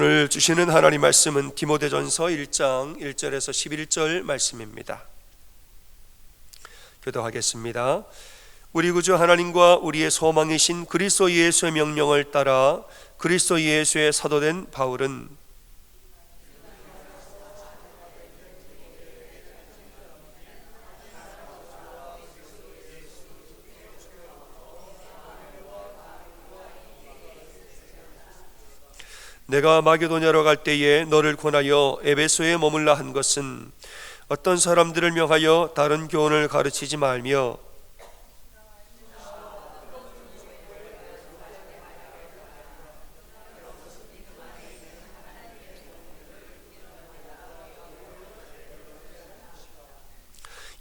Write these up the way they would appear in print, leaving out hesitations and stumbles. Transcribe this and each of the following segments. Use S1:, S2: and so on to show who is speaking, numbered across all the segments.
S1: 오늘 주시는 하나님 말씀은 디모데전서 1장 1절에서 11절 말씀입니다. 교도하겠습니다. 우리 구주 하나님과 우리의 소망이신 그리스도 예수의 명령을 따라 그리스도 예수의 사도된 바울은 내가 마게도냐로 갈 때에 너를 권하여 에베소에 머물라 한 것은 어떤 사람들을 명하여 다른 교훈을 가르치지 말며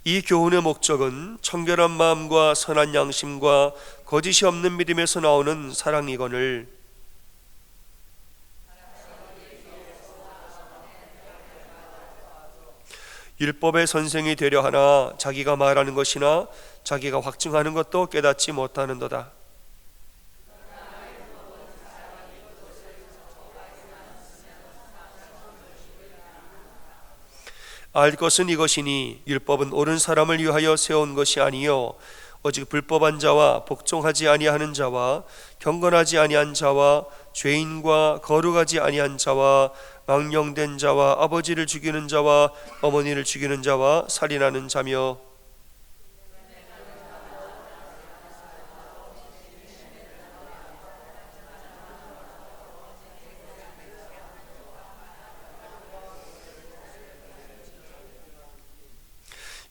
S1: 이 교훈의 목적은 청결한 마음과 선한 양심과 거짓이 없는 믿음에서 나오는 사랑이거늘 율법의 선생이 되려 하나 자기가 말하는 것이나 자기가 확증하는 것도 깨닫지 못하는도다. 알 것은 이것이니 율법은 옳은 사람을 위하여 세운 것이 아니요 오직 불법한 자와 복종하지 아니하는 자와 경건하지 아니한 자와 죄인과 거룩하지 아니한 자와 망령된 자와 아버지를 죽이는 자와 어머니를 죽이는 자와 살인하는 자며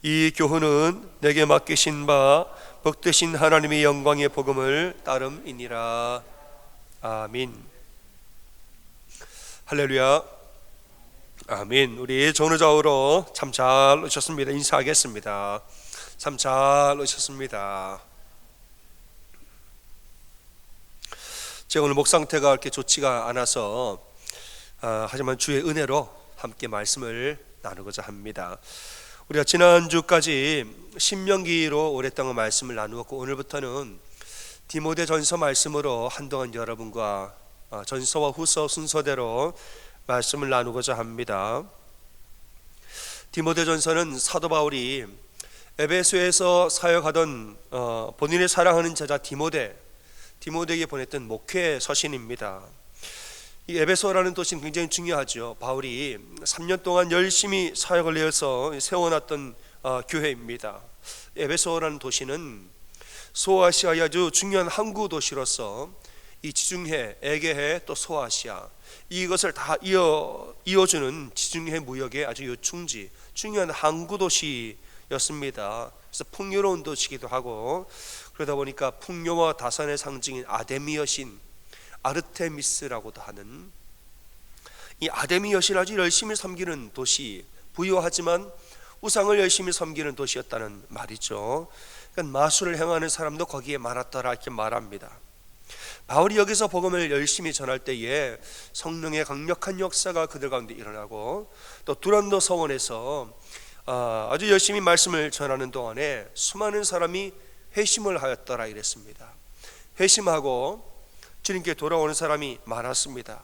S1: 이 교훈은 내게 맡기신 바 복되신 하나님의 영광의 복음을 따름이니라. 아멘. 할렐루야. 아멘. 우리 전우좌우로 참 잘 오셨습니다. 인사하겠습니다. 참 잘 오셨습니다. 제가 오늘 목 상태가 그렇게 좋지가 않아서 하지만 주의 은혜로 함께 말씀을 나누고자 합니다. 우리가 지난주까지 신명기로 오랫동안 말씀을 나누었고 오늘부터는 디모데전서 말씀으로 한동안 여러분과 전서와 후서 순서대로 말씀을 나누고자 합니다. 디모데전서는 사도 바울이 에베소에서 사역하던 본인의 사랑하는 제자 디모데에게 보냈던 목회 서신입니다. 이 에베소라는 도시는 굉장히 중요하죠. 바울이 3년 동안 열심히 사역을 내어서 세워놨던 교회입니다. 에베소라는 도시는 소아시아의 아주 중요한 항구 도시로서 이 지중해, 에게해 또 소아시아 이것을 다 이어주는 지중해 무역의 아주 요충지, 중요한 항구 도시였습니다. 그래서 풍요로운 도시이기도 하고 그러다 보니까 풍요와 다산의 상징인 아데미 여신 아르테미스라고도 하는 이 아데미 여신을 아주 열심히 섬기는 도시, 부유하지만 우상을 열심히 섬기는 도시였다는 말이죠. 그러니까 마술을 행하는 사람도 거기에 많았더라 이렇게 말합니다. 바울이 여기서 복음을 열심히 전할 때에 성령의 강력한 역사가 그들 가운데 일어나고 또 두란노 서원에서 아주 열심히 말씀을 전하는 동안에 수많은 사람이 회심을 하였더라 이랬습니다. 회심하고 주님께 돌아오는 사람이 많았습니다.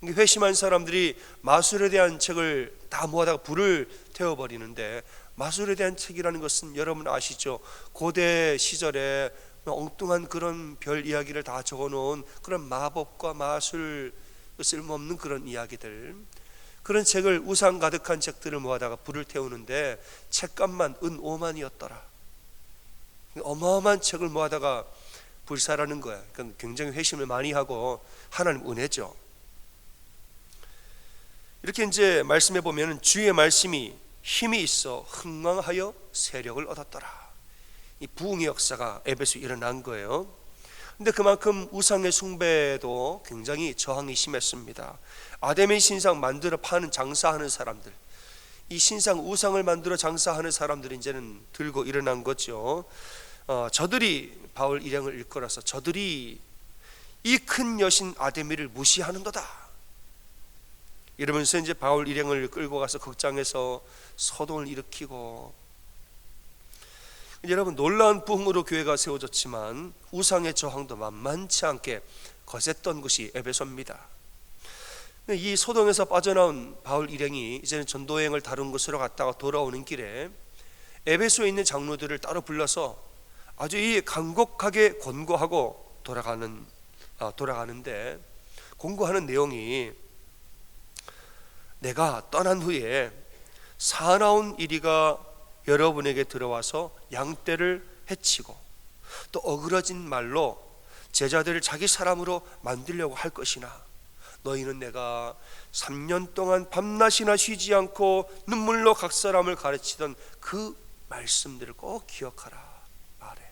S1: 회심한 사람들이 마술에 대한 책을 다 모아다가 불을 태워버리는데 마술에 대한 책이라는 것은 여러분 아시죠? 고대 시절에 엉뚱한 그런 별 이야기를 다 적어놓은 그런 마법과 마술 쓸모없는 그런 이야기들, 그런 책을 우상 가득한 책들을 모아다가 불을 태우는데 책값만 은 5만이었더라. 어마어마한 책을 모아다가 불사라는 거야. 그러니까 굉장히 회심을 많이 하고 하나님 은혜죠. 이렇게 이제 말씀해 보면 주의 말씀이 힘이 있어 흥왕하여 세력을 얻었더라. 이 부흥의 역사가 에베소에 일어난 거예요. 근데 그만큼 우상의 숭배도 굉장히 저항이 심했습니다. 아데미 신상 만들어 파는 장사하는 사람들, 이 신상 우상을 만들어 장사하는 사람들이 이제는 들고 일어난 거죠. 저들이 바울 일행을 일컬어서 저들이 이 큰 여신 아데미를 무시하는도다 이러면서 이제 바울 일행을 끌고 가서 극장에서 소동을 일으키고, 여러분 놀라운 부흥으로 교회가 세워졌지만 우상의 저항도 만만치 않게 거셌던 것이 에베소입니다. 이 소동에서 빠져나온 바울 일행이 이제는 전도여행을 다룬 곳으로 갔다가 돌아오는 길에 에베소에 있는 장로들을 따로 불러서 아주 이 간곡하게 권고하고 돌아가는데 권고하는 내용이, 내가 떠난 후에 사나운 이리가 여러분에게 들어와서 양떼를 해치고 또 어그러진 말로 제자들을 자기 사람으로 만들려고 할 것이나 너희는 내가 3년 동안 밤낮이나 쉬지 않고 눈물로 각 사람을 가르치던 그 말씀들을 꼭 기억하라 말해요.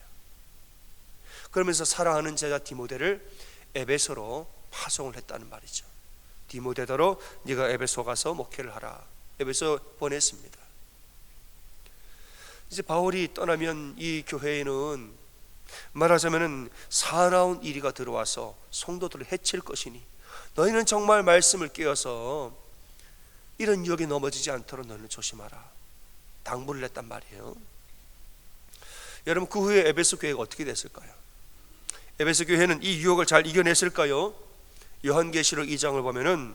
S1: 그러면서 사랑하는 제자 디모데를 에베소로 파송을 했다는 말이죠. 디모데더러 네가 에베소 가서 목회를 하라. 에베소 보냈습니다. 이제 바울이 떠나면 이 교회에는 말하자면은 사나운 이리가 들어와서 성도들을 해칠 것이니 너희는 정말 말씀을 깨어서 이런 유혹에 넘어지지 않도록 너희는 조심하라. 당부를 했단 말이에요. 여러분, 그 후에 에베소 교회가 어떻게 됐을까요? 에베소 교회는 이 유혹을 잘 이겨냈을까요? 요한계시록 2장을 보면은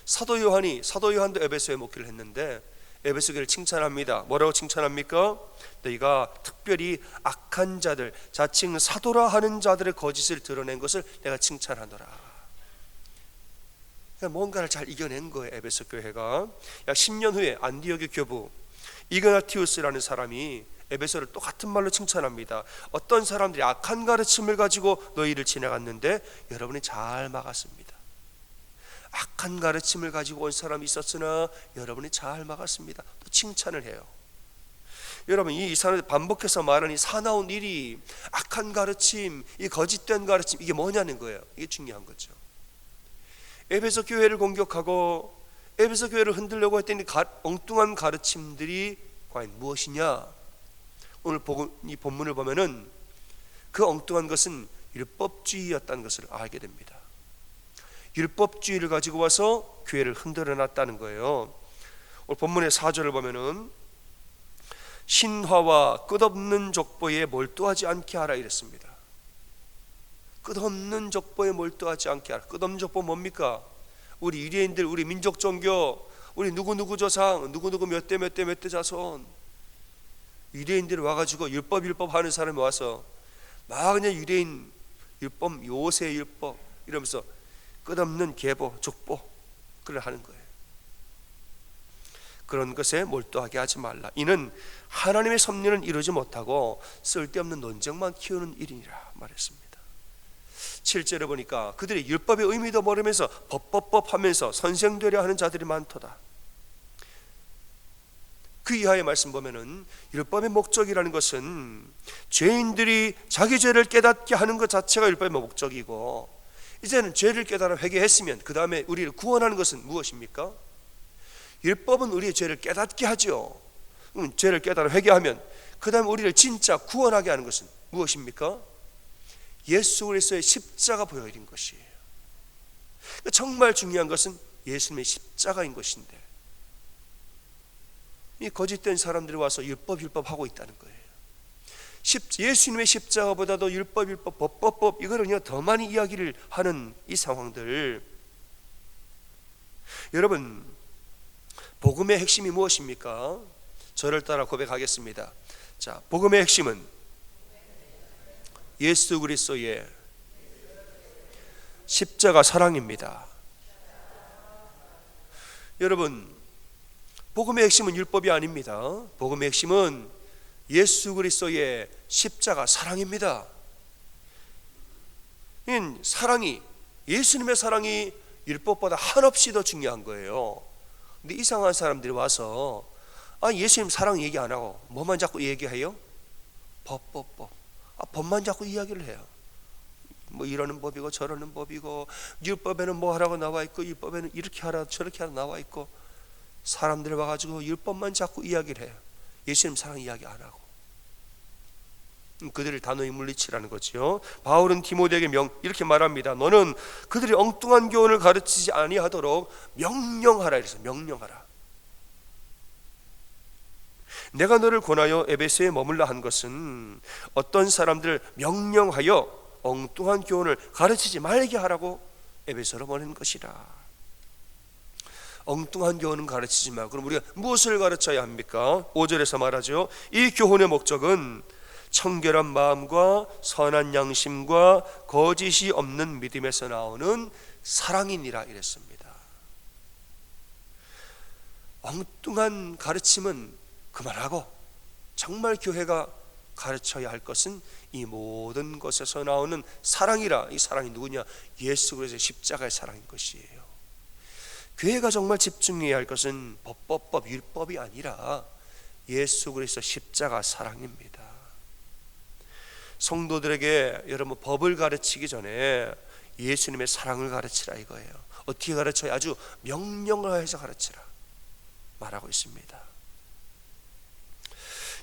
S1: 사도 요한도 에베소에 목회를 했는데 에베소 교회를 칭찬합니다. 뭐라고 칭찬합니까? 너희가 특별히 악한 자들, 자칭 사도라 하는 자들의 거짓을 드러낸 것을 내가 칭찬하노라. 뭔가를 잘 이겨낸 거예요. 에베소 교회가 약 10년 후에 안디옥의 교부 이그나티우스라는 사람이 에베소를 똑같은 말로 칭찬합니다. 어떤 사람들이 악한 가르침을 가지고 너희를 지나갔는데 여러분이 잘 막았습니다. 악한 가르침을 가지고 온 사람이 있었으나 여러분이 잘 막았습니다. 또 칭찬을 해요. 여러분, 이 사람들 반복해서 말하는 이 사나운 일이, 악한 가르침, 이 거짓된 가르침, 이게 뭐냐는 거예요. 이게 중요한 거죠. 에베소 교회를 공격하고 에베소 교회를 흔들려고 했더니 엉뚱한 가르침들이 과연 무엇이냐? 오늘 이 본문을 보면은 그 엉뚱한 것은 율법주의였다는 것을 알게 됩니다. 율법주의를 가지고 와서 교회를 흔들어 놨다는 거예요. 오늘 본문의 4절을 보면은 신화와 끝없는 족보에 몰두하지 않게 하라 이랬습니다. 끝없는 족보에 몰두하지 않게 하라. 끝없는 족보 뭡니까? 우리 유대인들, 우리 민족 종교, 우리 누구누구 조상, 누구누구 몇 대 몇 대 몇 대 자손, 유대인들이 와가지고 율법 하는 사람이 와서 막 그냥 유대인 율법, 요새 율법 이러면서 끝없는 계보, 족보 그걸 하는 거예요. 그런 것에 몰두하게 하지 말라. 이는 하나님의 섭리는 이루지 못하고 쓸데없는 논쟁만 키우는 일이니라 말했습니다. 7절에 보니까 그들이 율법의 의미도 모르면서 법 하면서 선생되려 하는 자들이 많도다. 그 이하의 말씀 보면은 율법의 목적이라는 것은 죄인들이 자기 죄를 깨닫게 하는 것 자체가 율법의 목적이고, 이제는 죄를 깨달아 회개했으면 그 다음에 우리를 구원하는 것은 무엇입니까? 율법은 우리의 죄를 깨닫게 하죠. 죄를 깨달아 회개하면 그 다음에 우리를 진짜 구원하게 하는 것은 무엇입니까? 예수 그리스도의 십자가 보혈인 것이에요. 정말 중요한 것은 예수님의 십자가인 것인데 이 거짓된 사람들이 와서 율법 하고 있다는 거예요. 예수님의 십자가보다도 율법 법 이거를 그냥 더 많이 이야기를 하는 이 상황들, 여러분, 복음의 핵심이 무엇입니까? 저를 따라 고백하겠습니다. 자, 복음의 핵심은 예수 그리스도의 십자가 사랑입니다. 여러분, 복음의 핵심은 율법이 아닙니다. 복음의 핵심은 예수 그리스도의 십자가 사랑입니다. 사랑이, 예수님의 사랑이 율법보다 한없이 더 중요한 거예요. 근데 이상한 사람들이 와서 예수님 사랑 얘기 안 하고 뭐만 자꾸 얘기해요? 법. 법만 자꾸 이야기를 해요. 뭐 이러는 법이고 저러는 법이고, 율법에는 뭐 하라고 나와 있고 율법에는 이렇게 하라 저렇게 하라 나와 있고, 사람들이 와가지고 율법만 자꾸 이야기를 해요. 예수님 사랑 이야기 안 하고. 그들을 단호히 물리치라는 거죠. 바울은 디모데에게 이렇게 말합니다. 너는 그들이 엉뚱한 교훈을 가르치지 아니하도록 명령하라. 이래서 명령하라. 내가 너를 권하여 에베소에 머물라 한 것은 어떤 사람들을 명령하여 엉뚱한 교훈을 가르치지 말게 하라고 에베소로 보낸 것이라. 엉뚱한 교훈은 가르치지 마. 그럼 우리가 무엇을 가르쳐야 합니까? 5절에서 말하죠. 이 교훈의 목적은 청결한 마음과 선한 양심과 거짓이 없는 믿음에서 나오는 사랑이니라 이랬습니다. 엉뚱한 가르침은 그만하고 정말 교회가 가르쳐야 할 것은 이 모든 것에서 나오는 사랑이라. 이 사랑이 누구냐? 예수 그리스도의 십자가의 사랑인 것이에요. 교회가 정말 집중해야 할 것은 법, 율법이 아니라 예수 그리스도 십자가 사랑입니다. 성도들에게 여러분 법을 가르치기 전에 예수님의 사랑을 가르치라 이거예요. 어떻게 가르쳐야? 아주 명령화해서 가르치라 말하고 있습니다.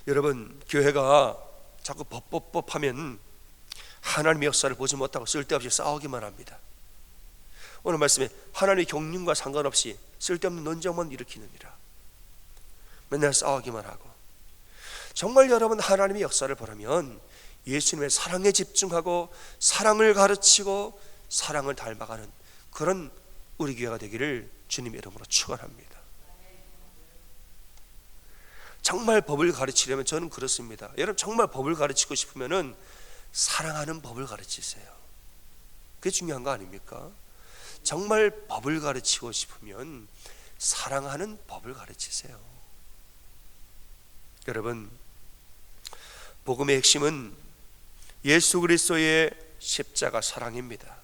S1: 여러분 교회가 자꾸 법 하면 하나님의 역사를 보지 못하고 쓸데없이 싸우기만 합니다. 오늘 말씀에 하나님의 경륜과 상관없이 쓸데없는 논쟁만 일으키느니라. 맨날 싸우기만 하고. 정말 여러분 하나님의 역사를 보려면 예수님의 사랑에 집중하고 사랑을 가르치고 사랑을 닮아가는 그런 우리 교회가 되기를 주님의 이름으로 축원합니다. 정말 법을 가르치려면 저는 그렇습니다. 여러분 정말 법을 가르치고 싶으면은 사랑하는 법을 가르치세요. 그게 중요한 거 아닙니까? 정말 법을 가르치고 싶으면 사랑하는 법을 가르치세요. 여러분 복음의 핵심은 예수 그리스도의 십자가 사랑입니다.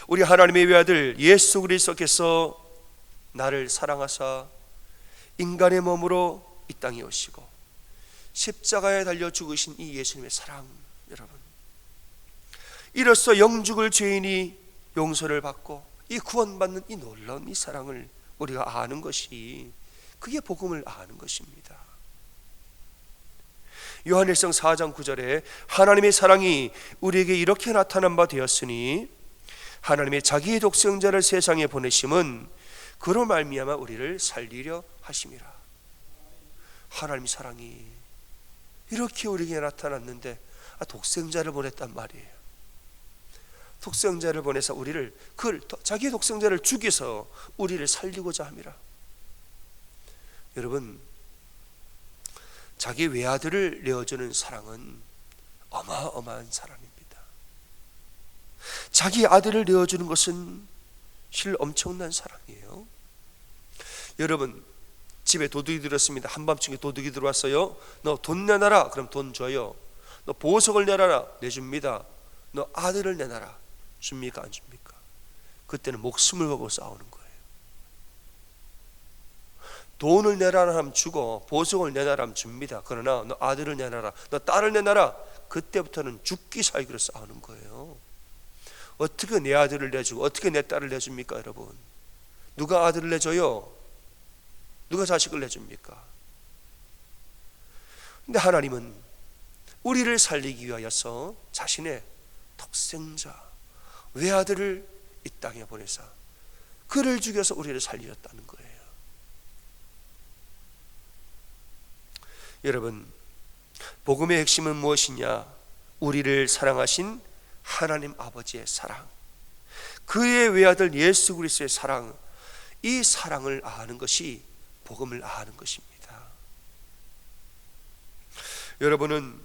S1: 우리 하나님의 외아들 예수 그리스도께서 나를 사랑하사 인간의 몸으로 이 땅에 오시고 십자가에 달려 죽으신 이 예수님의 사랑, 여러분 이로써 영죽을 죄인이 용서를 받고 이 구원받는 이 놀라운 이 사랑을 우리가 아는 것이, 그게 복음을 아는 것입니다. 요한일서 4장 9절에 하나님의 사랑이 우리에게 이렇게 나타난 바 되었으니 하나님의 자기의 독생자를 세상에 보내심은 그로 말미암아 우리를 살리려 하심이라. 하나님의 사랑이 이렇게 우리에게 나타났는데 독생자를 보냈단 말이에요. 독생자를 보내서 우리를 자기의 독생자를 죽여서 우리를 살리고자 함이라. 여러분 자기 외아들을 내어주는 사랑은 어마어마한 사랑입니다. 자기 아들을 내어주는 것은 실 엄청난 사랑이에요. 여러분 집에 도둑이 들었습니다. 한밤중에 도둑이 들어왔어요. 너 돈 내놔라. 그럼 돈 줘요. 너 보석을 내놔라. 내줍니다. 너 아들을 내놔라. 줍니까 안 줍니까? 그때는 목숨을 걸고 싸우는 거예요. 돈을 내놔라 하면 주고 보석을 내놔라 하면 줍니다. 그러나 너 아들을 내놔라, 너 딸을 내놔라, 그때부터는 죽기 살기로 싸우는 거예요. 어떻게 내 아들을 내주고 어떻게 내 딸을 내줍니까 여러분? 누가 아들을 내줘요? 누가 자식을 내줍니까? 근데 하나님은 우리를 살리기 위하여서 자신의 독생자 외아들을 이 땅에 보내사 그를 죽여서 우리를 살리셨다는 거예요. 여러분 복음의 핵심은 무엇이냐? 우리를 사랑하신 하나님 아버지의 사랑, 그의 외아들 예수 그리스도의 사랑, 이 사랑을 아는 것이 복음을 아는 것입니다. 여러분은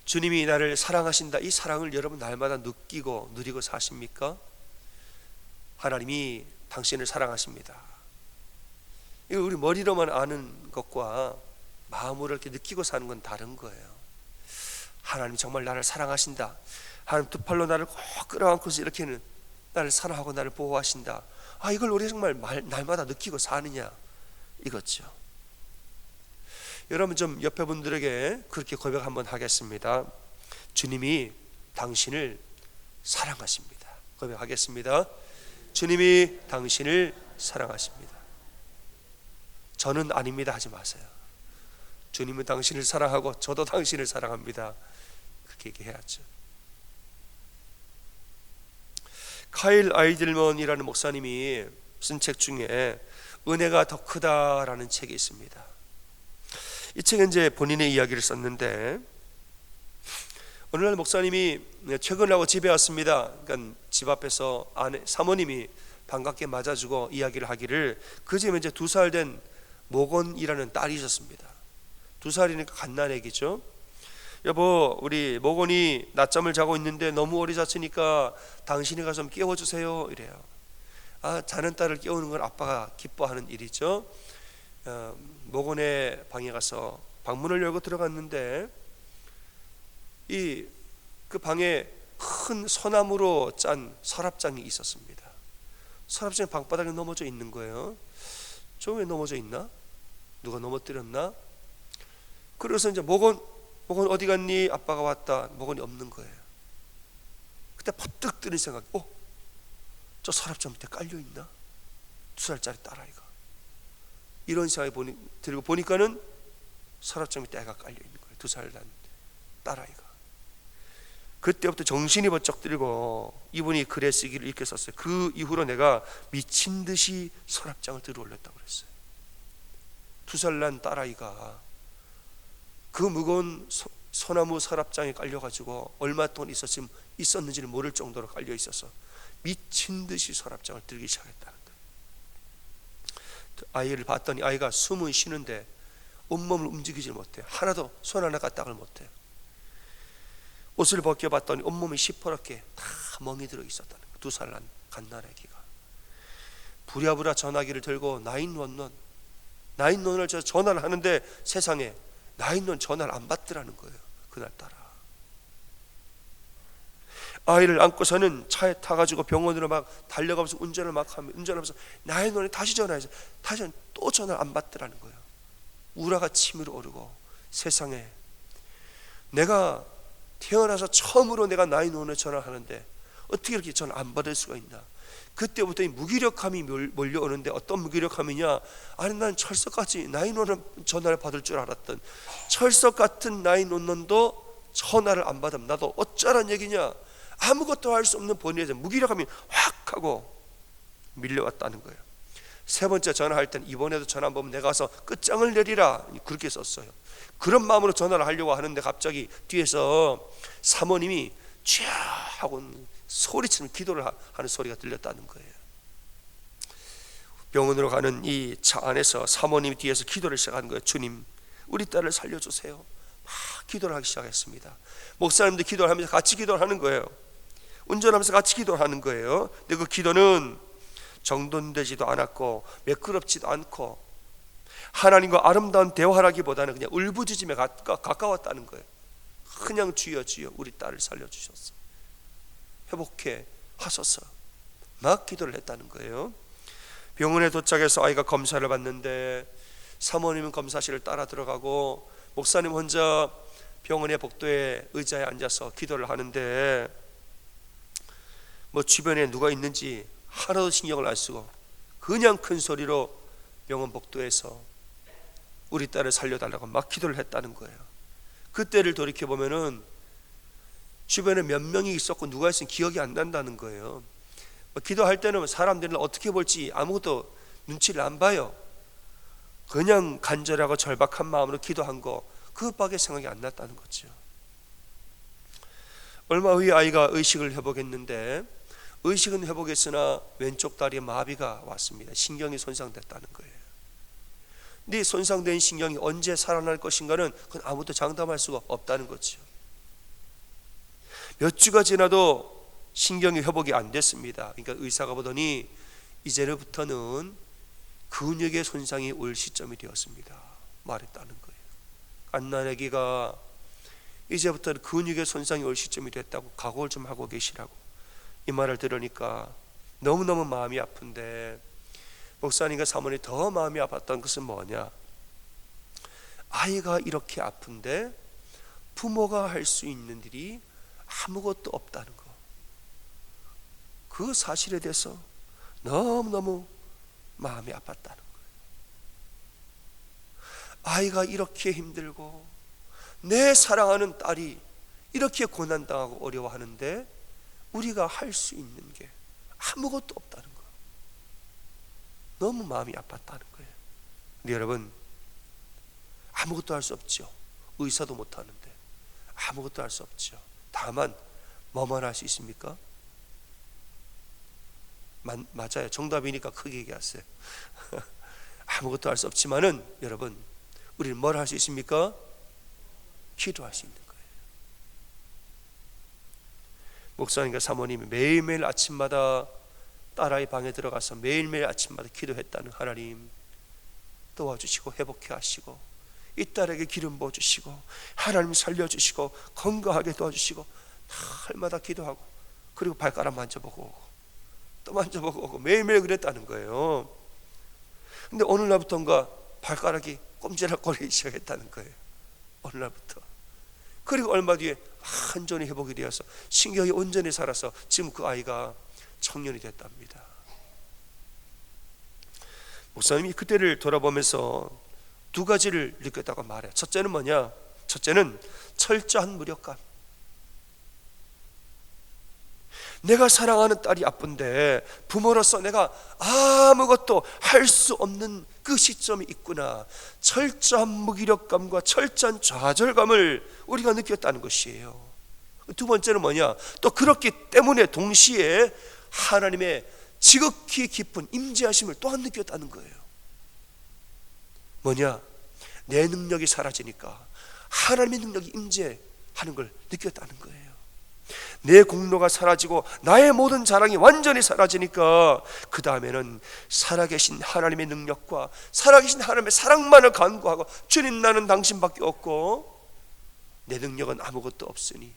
S1: 주님이 나를 사랑하신다, 이 사랑을 여러분 날마다 느끼고 누리고 사십니까? 하나님이 당신을 사랑하십니다. 이거 우리 머리로만 아는 것과 마음으로 이렇게 느끼고 사는 건 다른 거예요. 하나님이 정말 나를 사랑하신다, 하나님 두 팔로 나를 꼭 끌어안고서 이렇게는 나를 사랑하고 나를 보호하신다, 이걸 우리 정말 날마다 느끼고 사느냐 이거죠. 여러분 좀 옆에 분들에게 그렇게 고백 한번 하겠습니다. 주님이 당신을 사랑하십니다. 고백하겠습니다. 주님이 당신을 사랑하십니다. 저는 아닙니다 하지 마세요. 주님은 당신을 사랑하고 저도 당신을 사랑합니다. 그렇게 얘기해야죠. 카일 아이들먼이라는 목사님이 쓴 책 중에 은혜가 더 크다라는 책이 있습니다. 이 책에 이제 본인의 이야기를 썼는데, 어느 날 목사님이 퇴근하고 집에 왔습니다. 그러니까 집 앞에서 사모님이 반갑게 맞아주고 이야기를 하기를, 그 집에 이제 2살 된 모건이라는 딸이 있었습니다. 2살이니까 갓난애기죠. 여보, 우리 모건이 낮잠을 자고 있는데 너무 오래 잤으니까 당신이 가서 좀 깨워주세요 이래요. 자는 딸을 깨우는 건 아빠가 기뻐하는 일이죠. 모건의 방에 가서 방문을 열고 들어갔는데 그 방에 큰 소나무로 짠 서랍장이 있었습니다. 서랍장이 방바닥에 넘어져 있는 거예요. 저 왜 넘어져 있나? 누가 넘어뜨렸나? 그래서 이제 모건 어디 갔니? 아빠가 왔다. 모건이 없는 거예요. 그때 퍼뜩 드는 생각, 저 서랍장 밑에 깔려 있나? 2살짜리 딸아이가. 이런 생각이 들고 보니까는 서랍장 밑에 애가 깔려 있는 거예요. 2살 난 딸아이가. 그때부터 정신이 번쩍 들고 이분이 글에 쓰기를 이렇게 썼어요. 그 이후로 내가 미친 듯이 서랍장을 들어 올렸다고 그랬어요. 2살 난 딸아이가 그 무거운 소나무 서랍장에 깔려가지고 얼마 동안 있었는지를 모를 정도로 깔려 있어서 미친 듯이 서랍장을 들기 시작했다는 거예요. 아이를 봤더니 아이가 숨은 쉬는데 온몸을 움직이지 못해요. 하나도 손 하나 까딱을 못해요. 옷을 벗겨봤더니 온몸이 시퍼렇게 다 멍이 들어 있었다는 거예요. 2살 난 갓난아기가 부랴부랴 전화기를 들고 911을 전화를 하는데 세상에 911 전화를 안 받더라는 거예요. 그날따라 아이를 안고서는 차에 타가지고 병원으로 막 달려가면서 운전하면서 911에 다시 전화해서 다시 또 전화를 안 받더라는 거예요. 우라가 치밀어 오르고, 세상에 내가 태어나서 처음으로 내가 911에 전화하는데 어떻게 이렇게 전화 안 받을 수가 있나. 그때부터 이 무기력함이 몰려오는데, 어떤 무기력함이냐, 난 철석같이 911 전화를 받을 줄 알았던 철석 같은 911도 전화를 안 받으면 나도 어쩌란 얘기냐. 아무것도 할 수 없는 본인에 대한 무기력함이 확 하고 밀려왔다는 거예요. 3번째 전화할 땐 이번에도 전화 안 받으면 내가 가서 끝장을 내리라, 그렇게 썼어요. 그런 마음으로 전화를 하려고 하는데 갑자기 뒤에서 사모님이 쥐야 하고 소리치는 기도를 하는 소리가 들렸다는 거예요. 병원으로 가는 이 차 안에서 사모님이 뒤에서 기도를 시작하는 거예요. 주님, 우리 딸을 살려주세요. 막 기도를 하기 시작했습니다. 목사님도 기도를 하면서 같이 기도를 하는 거예요. 운전하면서 같이 기도를 하는 거예요. 근데 그 기도는 정돈되지도 않았고 매끄럽지도 않고 하나님과 아름다운 대화라기보다는 그냥 울부짖음에 가까웠다는 거예요. 그냥 주여 주여 우리 딸을 살려주셨어, 회복해 하소서, 막 기도를 했다는 거예요. 병원에 도착해서 아이가 검사를 받는데 사모님은 검사실을 따라 들어가고 목사님 혼자 병원의 복도에 의자에 앉아서 기도를 하는데 주변에 누가 있는지 하나도 신경을 안 쓰고 그냥 큰 소리로 병원 복도에서 우리 딸을 살려달라고 막 기도를 했다는 거예요. 그때를 돌이켜보면은 주변에 몇 명이 있었고 누가 있으면 기억이 안 난다는 거예요. 기도할 때는 사람들은 어떻게 볼지 아무것도 눈치를 안 봐요. 그냥 간절하고 절박한 마음으로 기도한 거, 그것밖에 생각이 안 났다는 거죠. 얼마 후에 아이가 의식을 회복했는데, 의식은 회복했으나 왼쪽 다리에 마비가 왔습니다. 신경이 손상됐다는 거예요. 근데 손상된 신경이 언제 살아날 것인가는 그건 아무도 장담할 수가 없다는 거죠. 몇 주가 지나도 신경이 회복이 안 됐습니다. 그러니까 의사가 보더니 이제부터는 근육의 손상이 올 시점이 되었습니다 말했다는 거예요. 갓난아기가 이제부터는 근육의 손상이 올 시점이 됐다고 각오를 좀 하고 계시라고. 이 말을 들으니까 너무너무 마음이 아픈데, 목사님과 사모님이 더 마음이 아팠던 것은 뭐냐, 아이가 이렇게 아픈데 부모가 할 수 있는 일이 아무것도 없다는 거, 그 사실에 대해서 너무너무 마음이 아팠다는 거예요. 아이가 이렇게 힘들고 내 사랑하는 딸이 이렇게 고난당하고 어려워하는데 우리가 할 수 있는 게 아무것도 없다는 거예요. 너무 마음이 아팠다는 거예요. 근데 여러분, 아무것도 할 수 없죠. 의사도 못하는데 아무것도 할 수 없죠. 다만 뭐만 할 수 있습니까? 맞아요. 정답이니까 크게 얘기하세요. 아무것도 할 수 없지만은 여러분, 우리는 뭘 할 수 있습니까? 기도할 수 있는 거예요. 목사님과 사모님이 매일매일 아침마다 딸아이 방에 들어가서 매일매일 아침마다 기도했다는 하나님 도와주시고 회복해 하시고, 이 딸에게 기름 부어주시고 하나님 살려주시고 건강하게 도와주시고, 날마다 기도하고, 그리고 발가락 만져보고 오고 또 만져보고 오고 매일매일 그랬다는 거예요. 근데 어느 날부터인가 발가락이 꼼지락거리기 시작했다는 거예요. 어느 날부터. 그리고 얼마 뒤에 완전히 회복이 되어서 신경이 온전히 살아서 지금 그 아이가 청년이 됐답니다. 목사님이 그때를 돌아보면서 두 가지를 느꼈다고 말해요. 첫째는 뭐냐? 첫째는 철저한 무력감. 내가 사랑하는 딸이 아픈데 부모로서 내가 아무것도 할 수 없는 그 시점이 있구나. 철저한 무기력감과 철저한 좌절감을 우리가 느꼈다는 것이에요. 두 번째는 뭐냐? 또 그렇기 때문에 동시에 하나님의 지극히 깊은 임재하심을 또한 느꼈다는 거예요. 뭐냐? 내 능력이 사라지니까 하나님의 능력이 임재하는 걸 느꼈다는 거예요. 내 공로가 사라지고 나의 모든 자랑이 완전히 사라지니까 그 다음에는 살아계신 하나님의 능력과 살아계신 하나님의 사랑만을 간구하고, 주님 나는 당신밖에 없고 내 능력은 아무것도 없으니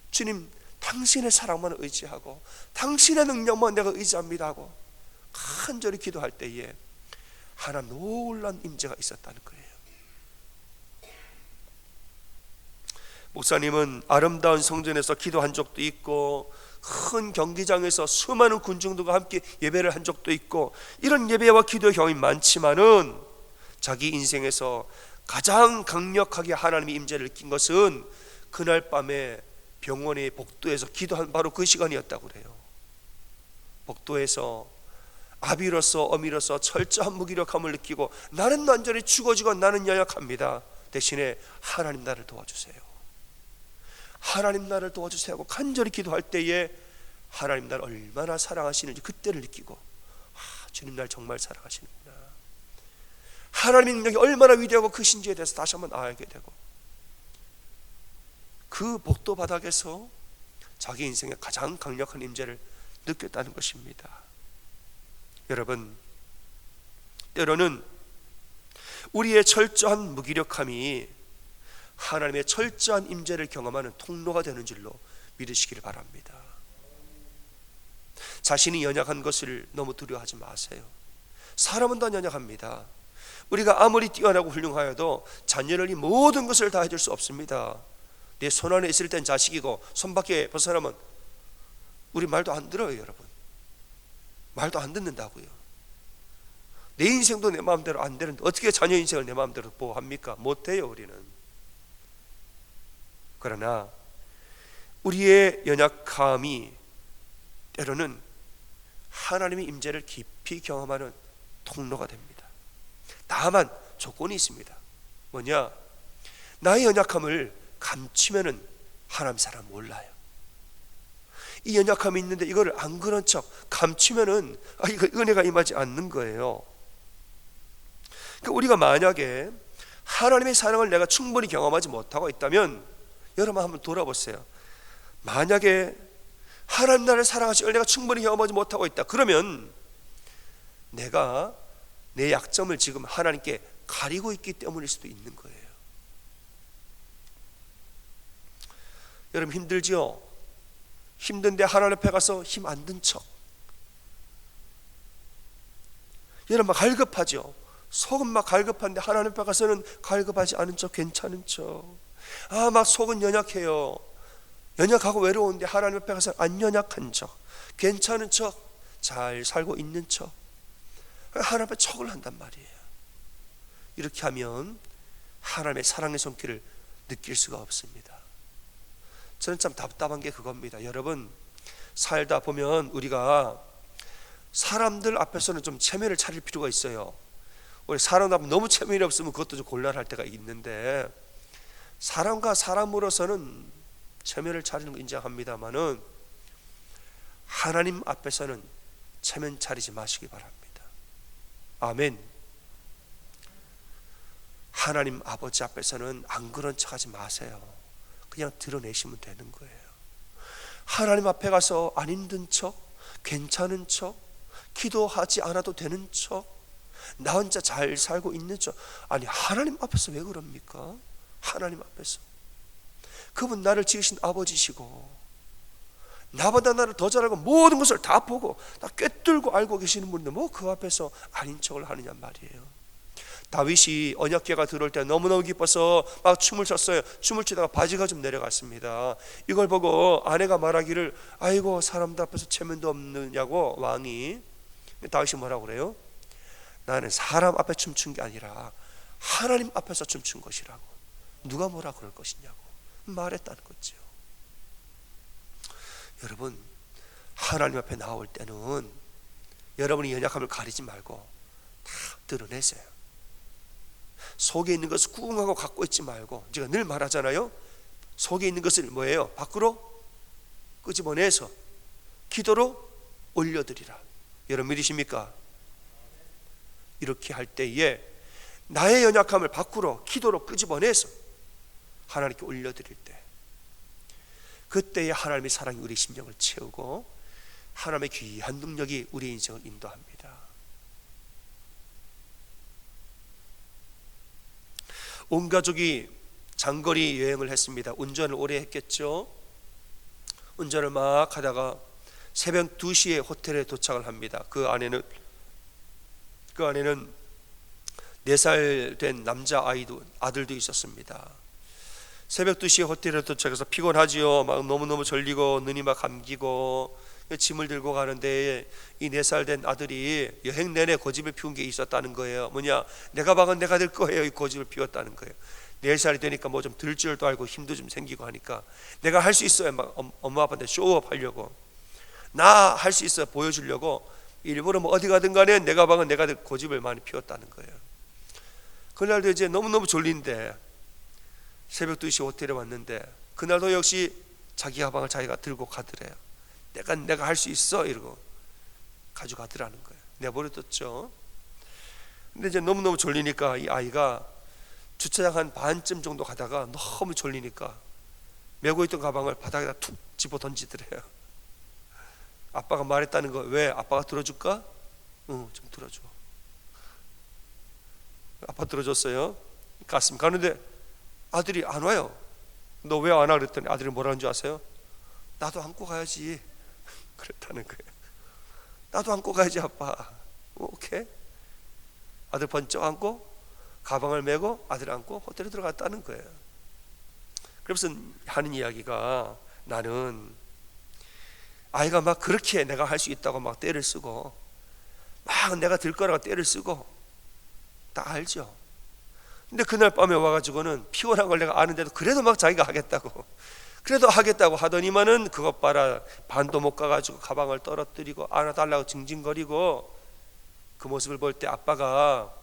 S1: 주님 당신의 사랑만 의지하고 당신의 능력만 내가 의지합니다 하고 간절히 기도할 때에 하나님 놀라운 임재가 있었다는 거예요. 목사님은 아름다운 성전에서 기도한 적도 있고, 큰 경기장에서 수많은 군중들과 함께 예배를 한 적도 있고, 이런 예배와 기도 경험이 많지만은 자기 인생에서 가장 강력하게 하나님의 임재를 느낀 것은 그날 밤에 병원의 복도에서 기도한 바로 그 시간이었다고 그래요. 복도에서 아비로서 어미로서 철저한 무기력함을 느끼고, 나는 완전히 죽어지고 나는 연약합니다. 대신에 하나님 나를 도와주세요, 하나님 나를 도와주세요 하고 간절히 기도할 때에 하나님 나를 얼마나 사랑하시는지 그때를 느끼고, 주님 날 정말 사랑하시는구나, 하나님의 능력이 얼마나 위대하고 크신지에 대해서 다시 한번 알게 되고, 그 복도 바닥에서 자기 인생의 가장 강력한 임재를 느꼈다는 것입니다. 여러분, 때로는 우리의 철저한 무기력함이 하나님의 철저한 임재를 경험하는 통로가 되는 줄로 믿으시기를 바랍니다. 자신이 연약한 것을 너무 두려워하지 마세요. 사람은 다 연약합니다. 우리가 아무리 뛰어나고 훌륭하여도 자녀를 이 모든 것을 다 해줄 수 없습니다. 내 손 안에 있을 땐 자식이고 손 밖에 벗어나면 우리 말도 안 들어요. 여러분, 말도 안 듣는다고요. 내 인생도 내 마음대로 안 되는데 어떻게 자녀 인생을 내 마음대로 보호합니까? 못해요. 우리는. 그러나 우리의 연약함이 때로는 하나님의 임재를 깊이 경험하는 통로가 됩니다. 다만 조건이 있습니다. 뭐냐? 나의 연약함을 감추면은 하나님 사람 몰라요. 이 연약함이 있는데 이거를 안 그런 척 감추면은 이거 은혜가 임하지 않는 거예요. 그러니까 우리가 만약에 하나님의 사랑을 내가 충분히 경험하지 못하고 있다면, 여러분 한번 돌아보세요. 만약에 하나님 나를 사랑하시고 내가 충분히 경험하지 못하고 있다, 그러면 내가 내 약점을 지금 하나님께 가리고 있기 때문일 수도 있는 거예요. 여러분 힘들지요? 힘든데 하나님 앞에 가서 힘 안 든 척, 여러분 막 갈급하죠? 속은 막 갈급한데 하나님 앞에 가서는 갈급하지 않은 척, 괜찮은 척. 막 속은 연약해요. 연약하고 외로운데 하나님 앞에 가서 안 연약한 척, 괜찮은 척, 잘 살고 있는 척, 하나님 앞에 척을 한단 말이에요. 이렇게 하면 하나님의 사랑의 손길을 느낄 수가 없습니다. 저는 참 답답한 게 그겁니다. 여러분, 살다 보면 우리가 사람들 앞에서는 좀 체면을 차릴 필요가 있어요. 우리 사람 앞에 너무 체면이 없으면 그것도 좀 곤란할 때가 있는데, 사람과 사람으로서는 체면을 차리는 거 인정합니다만은 하나님 앞에서는 체면 차리지 마시기 바랍니다. 아멘. 하나님 아버지 앞에서는 안 그런 척하지 마세요. 그냥 드러내시면 되는 거예요. 하나님 앞에 가서 안 힘든 척, 괜찮은 척, 기도하지 않아도 되는 척, 나 혼자 잘 살고 있는 척. 아니, 하나님 앞에서 왜 그럽니까? 하나님 앞에서 그분 나를 지으신 아버지시고 나보다 나를 더 잘 알고 모든 것을 다 보고 다 꿰뚫고 알고 계시는 분인데 뭐 그 앞에서 아닌 척을 하느냐 말이에요. 다윗이 언약궤가 들어올 때 너무너무 기뻐서 막 춤을 췄어요. 춤을 추다가 바지가 좀 내려갔습니다. 이걸 보고 아내가 말하기를 아이고 사람들 앞에서 체면도 없느냐고 왕이. 다윗이 뭐라고 그래요? 나는 사람 앞에 춤춘 게 아니라 하나님 앞에서 춤춘 것이라고. 누가 뭐라 그럴 것이냐고 말했다는 거죠. 여러분, 하나님 앞에 나올 때는 여러분이 연약함을 가리지 말고 다 드러내세요. 속에 있는 것을 꿍하고 갖고 있지 말고, 제가 늘 말하잖아요. 속에 있는 것을 뭐예요? 밖으로 끄집어내서 기도로 올려드리라. 여러분 믿으십니까? 이렇게 할 때에 나의 연약함을 밖으로 기도로 끄집어내서 하나님께 올려드릴 때, 그때에 하나님의 사랑이 우리 심령을 채우고 하나님의 귀한 능력이 우리의 인생을 인도합니다. 온 가족이 장거리 여행을 했습니다. 운전을 오래 했겠죠. 운전을 막 하다가 새벽 2시에 호텔에 도착을 합니다. 그 안에는 4살 된 남자 아들도 있었습니다. 새벽 2시에 호텔에 도착해서 피곤하지요. 막 너무너무 졸리고 눈이 막 감기고 짐을 들고 가는데 이 4살 된 아들이 여행 내내 고집을 피운 게 있었다는 거예요. 뭐냐? 내 가방은 내가 들 거예요. 이 고집을 피웠다는 거예요. 4살이 되니까 뭐 좀 들 줄도 알고 힘도 좀 생기고 하니까 내가 할 수 있어요. 막 엄마 아빠한테 쇼업 하려고, 나 할 수 있어요 보여주려고 일부러 뭐 어디 가든 간에 내 가방은 내가 들 고집을 많이 피웠다는 거예요. 그날도 이제 너무너무 졸린데 새벽 2시 호텔에 왔는데 그날도 역시 자기 가방을 자기가 들고 가더래요. 내가 할 수 있어 이러고 가져가더라는 거예요. 내버려뒀죠. 근데 이제 너무너무 졸리니까 이 아이가 주차장 한 반쯤 정도 가다가 너무 졸리니까 메고 있던 가방을 바닥에다 툭 집어 던지더래요. 아빠가 말했다는 거, 왜? 아빠가 들어줄까? 응, 좀 들어줘. 아빠 들어줬어요. 갔습니다. 가는데 아들이 안 와요. 너 왜 안 와? 그랬더니 아들이 뭐라는 줄 아세요? 나도 안고 가야지. 그랬다는 거예요. 나도 안고 가야지 아빠. 오케이. 아들 번쩍 안고 가방을 메고 아들 안고 호텔에 들어갔다는 거예요. 그래서 하는 이야기가, 나는 아이가 막 그렇게 내가 할 수 있다고 막 떼를 쓰고 막 내가 들 거라고 떼를 쓰고 다 알죠. 근데 그날 밤에 와가지고는 피곤한 걸 내가 아는데도 그래도 막 자기가 하겠다고, 그래도 하겠다고 하더니만은 그것 봐라, 반도 못 가가지고 가방을 떨어뜨리고 안아달라고 징징거리고. 그 모습을 볼 때 아빠가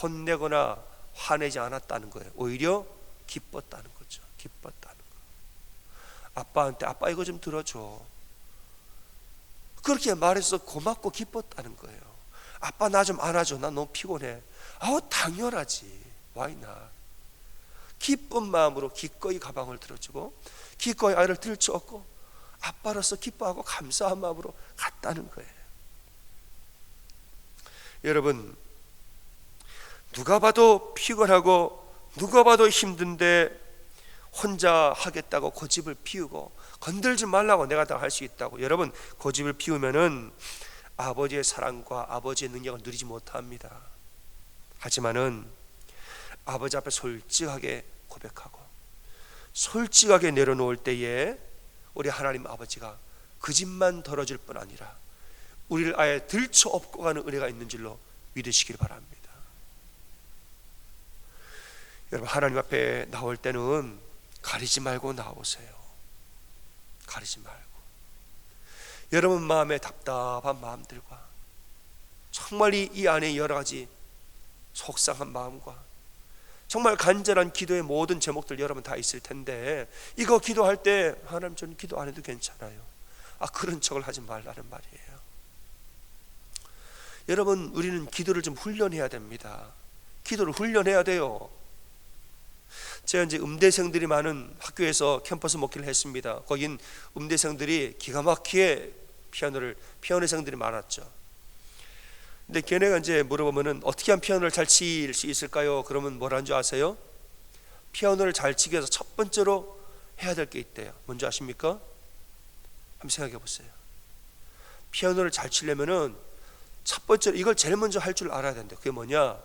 S1: 혼내거나 화내지 않았다는 거예요. 오히려 기뻤다는 거죠. 기뻤다는 거. 아빠한테 아빠 이거 좀 들어줘, 그렇게 말해서 고맙고 기뻤다는 거예요. 아빠 나 좀 안아줘, 나 너무 피곤해. 아우 당연하지. Why not? 기쁜 마음으로 기꺼이 가방을 들어주고 기꺼이 아이를 들쳐업고 아빠로서 기뻐하고 감사한 마음으로 갔다는 거예요. 여러분, 누가 봐도 피곤하고 누가 봐도 힘든데 혼자 하겠다고 고집을 피우고 건들지 말라고 내가 다 할 수 있다고, 여러분 고집을 피우면은 아버지의 사랑과 아버지의 능력을 누리지 못합니다. 하지만은 아버지 앞에 솔직하게 고백하고 솔직하게 내려놓을 때에 우리 하나님 아버지가 그 집만 덜어줄 뿐 아니라 우리를 아예 들쳐 업고 가는 은혜가 있는 줄로 믿으시길 바랍니다. 여러분, 하나님 앞에 나올 때는 가리지 말고 나오세요. 가리지 말고. 여러분 마음에 답답한 마음들과 정말 이 안에 여러 가지 속상한 마음과 정말 간절한 기도의 모든 제목들 여러분 다 있을 텐데, 이거 기도할 때 하나님 저는 기도 안 해도 괜찮아요, 그런 척을 하지 말라는 말이에요. 여러분, 우리는 기도를 좀 훈련해야 됩니다. 기도를 훈련해야 돼요. 제가 이제 음대생들이 많은 학교에서 캠퍼스 목회를 했습니다. 거긴 음대생들이 기가 막히게 피아노생들이 많았죠. 근데 걔네가 이제 물어보면은 어떻게 하면 피아노를 잘 칠 수 있을까요? 그러면 뭐라는 줄 아세요? 피아노를 잘 치기 위해서 첫 번째로 해야 될 게 있대요. 뭔지 아십니까? 한번 생각해 보세요. 피아노를 잘 치려면은 첫 번째로 이걸 제일 먼저 할 줄 알아야 된대요. 그게 뭐냐?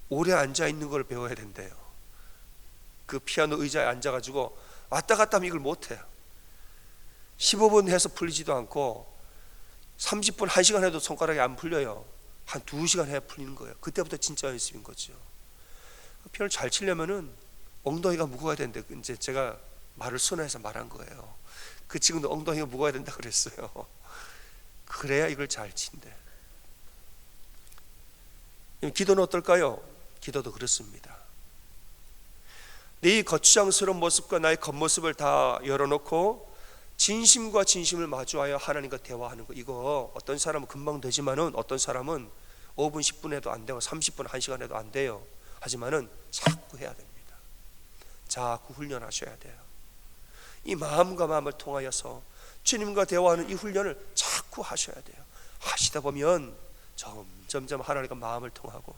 S1: 오래 앉아 있는 걸 배워야 된대요. 그 피아노 의자에 앉아가지고 왔다 갔다 하면 이걸 못해요. 15분 해서 풀리지도 않고 30분, 1시간 해도 손가락이 안 풀려요. 한 2시간 해야 풀리는 거예요. 그때부터 진짜 연습인 거죠. 피아노를 잘 치려면은 엉덩이가 무거워야 되는데, 이제 제가 말을 순화해서 말한 거예요. 그 친구도 엉덩이가 무거워야 된다 그랬어요. 그래야 이걸 잘 친대. 기도는 어떨까요? 기도도 그렇습니다. 네 거추장스러운 모습과 나의 겉모습을 다 열어놓고 진심과 진심을 마주하여 하나님과 대화하는 거, 이거 어떤 사람은 금방 되지만은 어떤 사람은 5분 10분 해도 안 되고 30분 1시간 해도 안 돼요. 하지만은 자꾸 해야 됩니다. 자꾸 훈련하셔야 돼요. 이 마음과 마음을 통하여서 주님과 대화하는 이 훈련을 자꾸 하셔야 돼요. 하시다 보면 점점 하나님과 마음을 통하고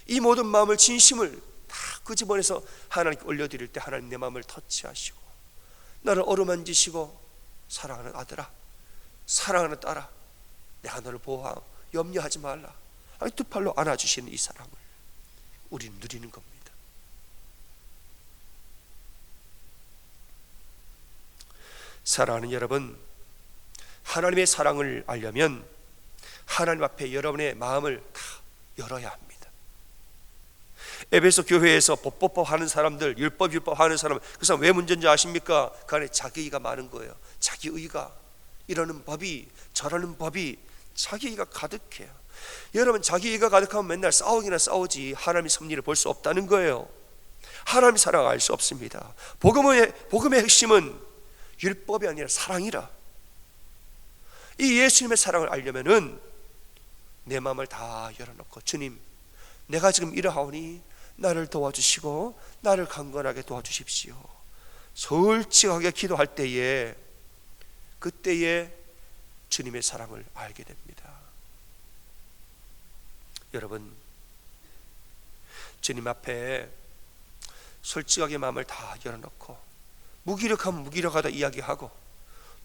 S1: 이 모든 마음을, 진심을 다 끄집어내서 하나님께 올려드릴 때 하나님 내 마음을 터치하시고 나를 어루만지시고 사랑하는 아들아, 사랑하는 딸아, 내가 너를 보호하고 염려하지 말라, 두 팔로 안아주시는 이 사랑을 우리는 누리는 겁니다. 사랑하는 여러분, 하나님의 사랑을 알려면 하나님 앞에 여러분의 마음을 다 열어야 합니다. 에베소 교회에서 법법 하는 사람들, 율법 하는 사람, 그 사람 왜 문제인지 아십니까? 그 안에 자기의가 많은 거예요. 자기의가, 이러는 법이 저러는 법이 자기의가 가득해요. 여러분, 자기의가 가득하면 맨날 싸우기나 싸우지 하나님의 섭리를 볼 수 없다는 거예요. 하나님의 사랑을 알 수 없습니다. 복음의 핵심은 율법이 아니라 사랑이라. 이 예수님의 사랑을 알려면은 내 마음을 다 열어놓고, 주님, 내가 지금 이러하오니 나를 도와주시고 나를 강건하게 도와주십시오. 솔직하게 기도할 때에, 그때에 주님의 사랑을 알게 됩니다. 여러분, 주님 앞에 솔직하게 마음을 다 열어놓고 무기력하면 무기력하다 이야기하고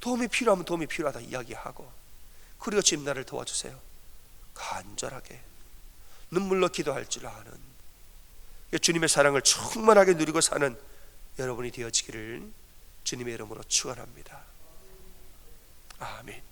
S1: 도움이 필요하면 도움이 필요하다 이야기하고, 그리고 주님 나를 도와주세요. 간절하게 눈물로 기도할 줄 아는 주님의 사랑을 충만하게 누리고 사는 여러분이 되어지기를 주님의 이름으로 축원합니다. 아멘.